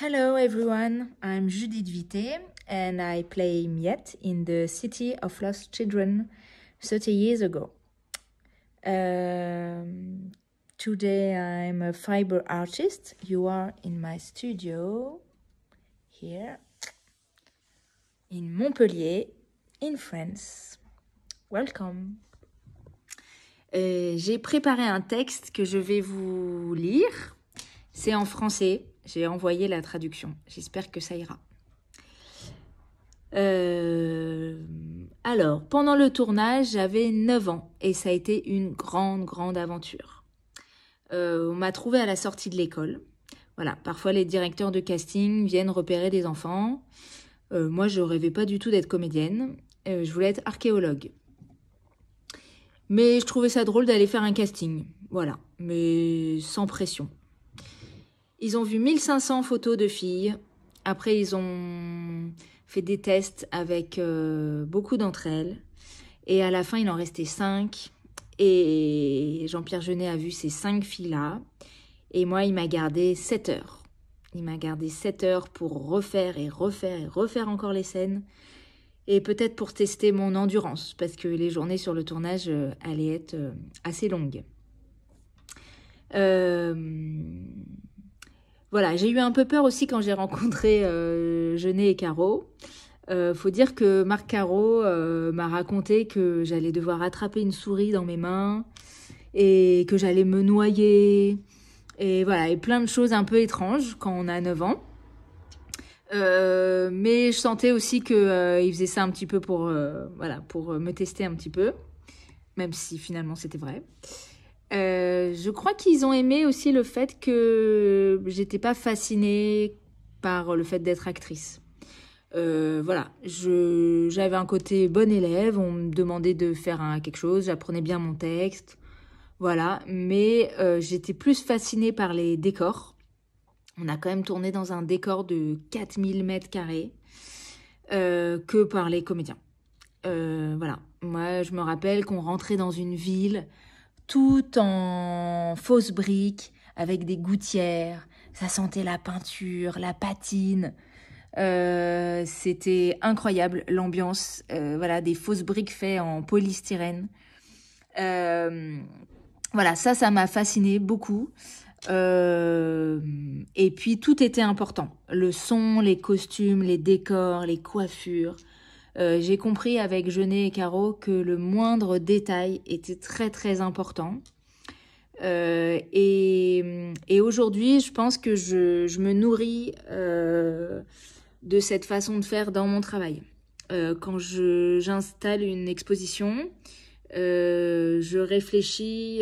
Hello everyone, I'm Judith Vité and I play Miette in the City of Lost Children 30 years ago. Today I'm a fiber artist. You are in my studio here in Montpellier, in France. Welcome. J'ai préparé un texte que je vais vous lire. C'est en français. J'ai envoyé la traduction. J'espère que ça ira. Alors, pendant le tournage, j'avais 9 ans et ça a été une grande aventure. On m'a trouvée à la sortie de l'école. Voilà, parfois les directeurs de casting viennent repérer des enfants. Moi, je rêvais pas du tout d'être comédienne. Je voulais être archéologue. Mais je trouvais ça drôle d'aller faire un casting. Voilà, mais sans pression. Ils ont vu 1500 photos de filles. Après, ils ont fait des tests avec beaucoup d'entre elles. Et à la fin, il en restait 5. Et Jean-Pierre Jeunet a vu ces 5 filles-là. Et moi, il m'a gardé 7 heures. Il m'a gardé 7 heures pour refaire encore les scènes. Et peut-être pour tester mon endurance. Parce que les journées sur le tournage allaient être assez longues. Voilà, j'ai eu un peu peur aussi quand j'ai rencontré Jeunet et Caro. Faut dire que Marc Caro m'a raconté que j'allais devoir attraper une souris dans mes mains et que j'allais me noyer. Et voilà, et plein de choses un peu étranges quand on a 9 ans. Mais je sentais aussi qu'il faisait ça un petit peu pour me tester un petit peu. Même si finalement c'était vrai. Je crois qu'ils ont aimé aussi le fait que j'étais pas fascinée par le fait d'être actrice. Voilà, j'avais un côté bon élève, on me demandait de faire quelque chose, j'apprenais bien mon texte, voilà, mais j'étais plus fascinée par les décors. On a quand même tourné dans un décor de 4000 mètres carrés que par les comédiens. Voilà, moi je me rappelle qu'on rentrait dans une ville tout en fausses briques, avec des gouttières. Ça sentait la peinture, la patine. C'était incroyable, l'ambiance. Voilà, des fausses briques faites en polystyrène. Voilà, ça m'a fasciné beaucoup. Et puis, tout était important. Le son, les costumes, les décors, les coiffures. J'ai compris avec Jeunet et Caro que le moindre détail était très important. Et aujourd'hui, je pense que je me nourris de cette façon de faire dans mon travail. Quand j'installe une exposition, je réfléchis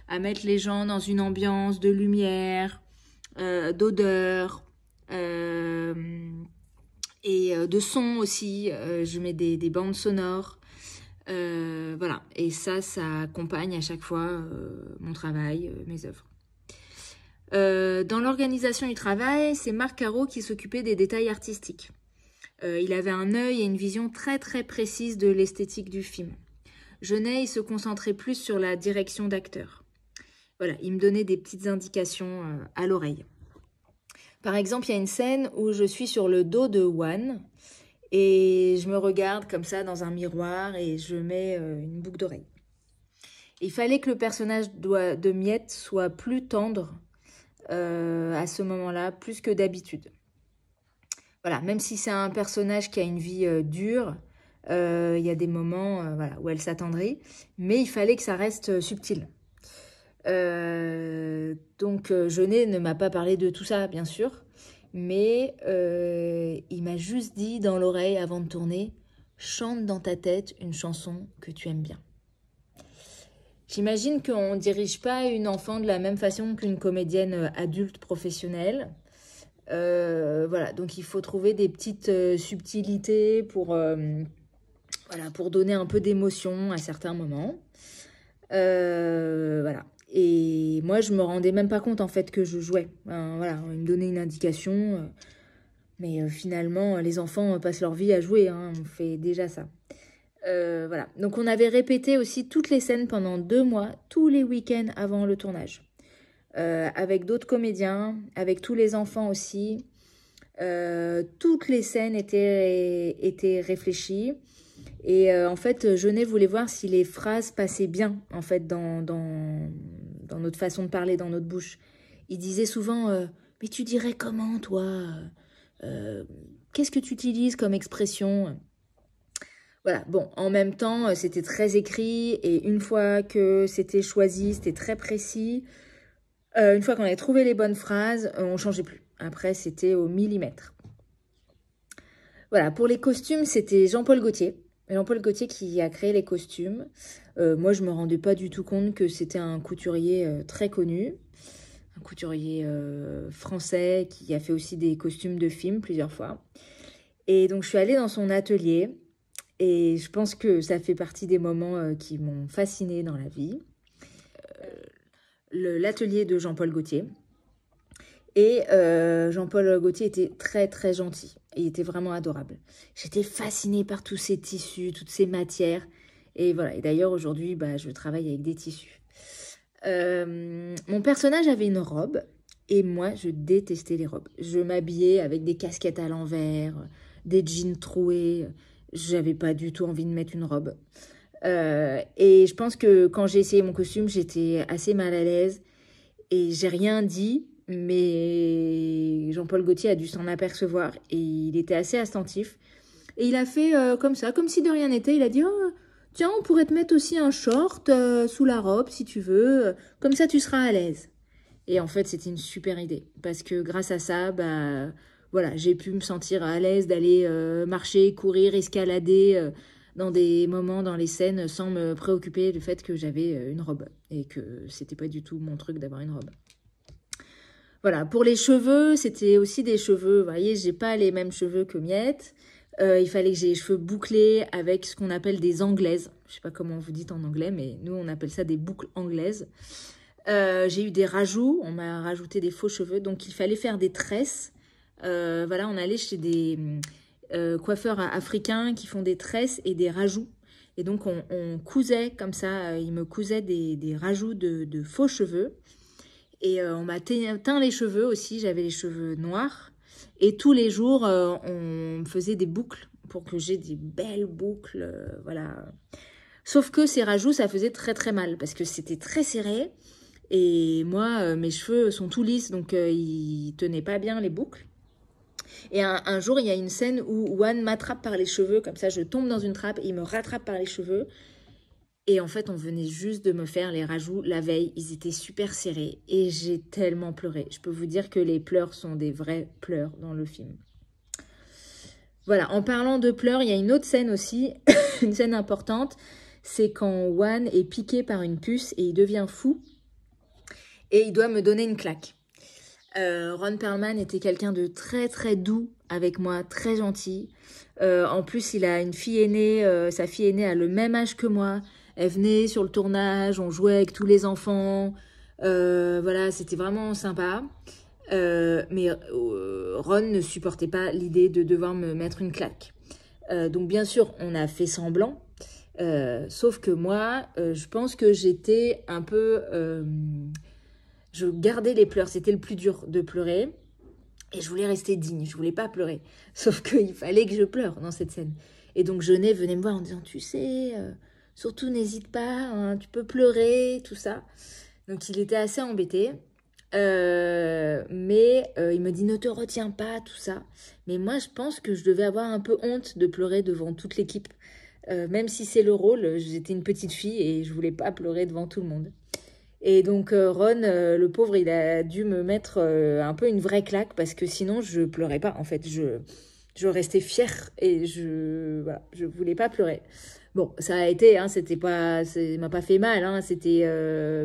à mettre les gens dans une ambiance de lumière, d'odeur, et de son aussi. Je mets des bandes sonores. Voilà, et ça accompagne à chaque fois mon travail, mes œuvres. Dans l'organisation du travail, c'est Marc Caro qui s'occupait des détails artistiques. Il avait un œil et une vision très précise de l'esthétique du film. Jeunet, il se concentrait plus sur la direction d'acteur. Voilà, il me donnait des petites indications à l'oreille. Par exemple, il y a une scène où je suis sur le dos de Juan et je me regarde comme ça dans un miroir et je mets une boucle d'oreille. Il fallait que le personnage de Miette soit plus tendre à ce moment-là, plus que d'habitude. Voilà, même si c'est un personnage qui a une vie dure, il y a des moments où elle s'attendrit, mais il fallait que ça reste subtil. Donc Jeunet ne m'a pas parlé de tout ça, bien sûr, mais il m'a juste dit dans l'oreille avant de tourner, chante dans ta tête une chanson que tu aimes bien. J'imagine qu'on ne dirige pas une enfant de la même façon qu'une comédienne adulte professionnelle. Voilà, donc il faut trouver des petites subtilités pour donner un peu d'émotion à certains moments. Voilà. Et moi, je me rendais même pas compte en fait que je jouais. Voilà, il me donnait une indication, mais finalement, les enfants passent leur vie à jouer. On fait déjà ça. Voilà. Donc, on avait répété aussi toutes les scènes pendant 2 mois, tous les week-ends avant le tournage, avec d'autres comédiens, avec tous les enfants aussi. Toutes les scènes étaient réfléchies. Et en fait, Jeunet voulait voir si les phrases passaient bien, en fait, dans notre façon de parler, dans notre bouche. Il disait souvent mais tu dirais comment, toi qu'est-ce que tu utilises comme expression? Voilà, bon, en même temps, c'était très écrit. Et une fois que c'était choisi, c'était très précis. Une fois qu'on avait trouvé les bonnes phrases, on ne changeait plus. Après, c'était au millimètre. Voilà, pour les costumes, c'était Jean-Paul Gaultier. Jean-Paul Gaultier qui a créé les costumes. Moi, je ne me rendais pas du tout compte que c'était un couturier très connu. Un couturier français qui a fait aussi des costumes de films plusieurs fois. Et donc, je suis allée dans son atelier. Et je pense que ça fait partie des moments qui m'ont fascinée dans la vie. L'atelier de Jean-Paul Gaultier. Et Jean-Paul Gaultier était très très gentil. Il était vraiment adorable. J'étais fascinée par tous ces tissus, toutes ces matières. Et voilà. Et d'ailleurs, aujourd'hui, je travaille avec des tissus. Mon personnage avait une robe. Et moi, je détestais les robes. Je m'habillais avec des casquettes à l'envers, des jeans troués. J'avais pas du tout envie de mettre une robe. Et je pense que quand j'ai essayé mon costume, j'étais assez mal à l'aise. Et j'ai rien dit, mais Jean-Paul Gaultier a dû s'en apercevoir. Et il était assez attentif. Et il a fait comme ça, comme si de rien n'était. Il a dit oh, tiens, on pourrait te mettre aussi un short sous la robe si tu veux. Comme ça, tu seras à l'aise. Et en fait, c'était une super idée. Parce que grâce à ça, voilà, j'ai pu me sentir à l'aise d'aller marcher, courir, escalader dans des moments, dans les scènes, sans me préoccuper du fait que j'avais une robe. Et que c'était pas du tout mon truc d'avoir une robe. Voilà, pour les cheveux, c'était aussi des cheveux. Vous voyez, j'ai pas les mêmes cheveux que Miette. Il fallait que j'ai les cheveux bouclés avec ce qu'on appelle des anglaises. Je sais pas comment vous dites en anglais, mais nous, on appelle ça des boucles anglaises. J'ai eu des rajouts, on m'a rajouté des faux cheveux, donc il fallait faire des tresses. Voilà, on allait chez des coiffeurs africains qui font des tresses et des rajouts. Et donc on cousait comme ça, ils me cousaient des rajouts de faux cheveux. Et on m'a teint les cheveux aussi, j'avais les cheveux noirs. Et tous les jours, on me faisait des boucles pour que j'ai des belles boucles, voilà. Sauf que ces rajouts, ça faisait très très mal parce que c'était très serré. Et moi, mes cheveux sont tout lisses, donc ils tenaient pas bien les boucles. Et un jour, il y a une scène où Wan m'attrape par les cheveux, comme ça je tombe dans une trappe, et il me rattrape par les cheveux. Et en fait, on venait juste de me faire les rajouts la veille, ils étaient super serrés. Et j'ai tellement pleuré. Je peux vous dire que les pleurs sont des vrais pleurs dans le film. Voilà, en parlant de pleurs, il y a une autre scène aussi, une scène importante. C'est quand Wan est piqué par une puce et il devient fou. Et il doit me donner une claque. Ron Perlman était quelqu'un de très très doux avec moi, très gentil. En plus, il a une fille aînée, sa fille aînée a le même âge que moi. Elle venait sur le tournage, on jouait avec tous les enfants. Voilà, c'était vraiment sympa. Mais Ron ne supportait pas l'idée de devoir me mettre une claque. Donc bien sûr, on a fait semblant. Sauf que moi, je pense que j'étais un peu... je gardais les pleurs, c'était le plus dur de pleurer. Et je voulais rester digne, je voulais pas pleurer. Sauf qu'il fallait que je pleure dans cette scène. Et donc Jeunet venait me voir en disant, tu sais, surtout n'hésite pas, hein, tu peux pleurer, tout ça. Donc il était assez embêté. Mais il me dit, ne te retiens pas, tout ça. Mais moi, je pense que je devais avoir un peu honte de pleurer devant toute l'équipe. Même si c'est le rôle, j'étais une petite fille et je voulais pas pleurer devant tout le monde. Et donc Ron, le pauvre, il a dû me mettre un peu une vraie claque parce que sinon je pleurais pas en fait. Je restais fière et voilà, je voulais pas pleurer. Bon, ça a été, hein, ça m'a pas fait mal, hein, c'était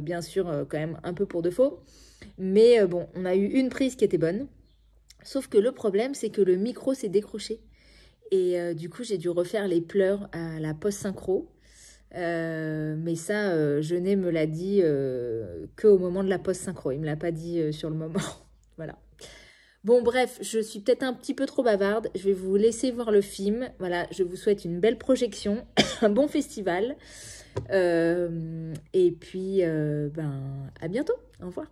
bien sûr quand même un peu pour de faux. Mais bon, on a eu une prise qui était bonne. Sauf que le problème, c'est que le micro s'est décroché. Et du coup, j'ai dû refaire les pleurs à la post-synchro. Mais ça, Jeunet me l'a dit qu'au moment de la post-synchro. Il ne me l'a pas dit sur le moment. Voilà. Bon, bref, je suis peut-être un petit peu trop bavarde. Je vais vous laisser voir le film. Voilà, je vous souhaite une belle projection, un bon festival. Et puis, à bientôt. Au revoir.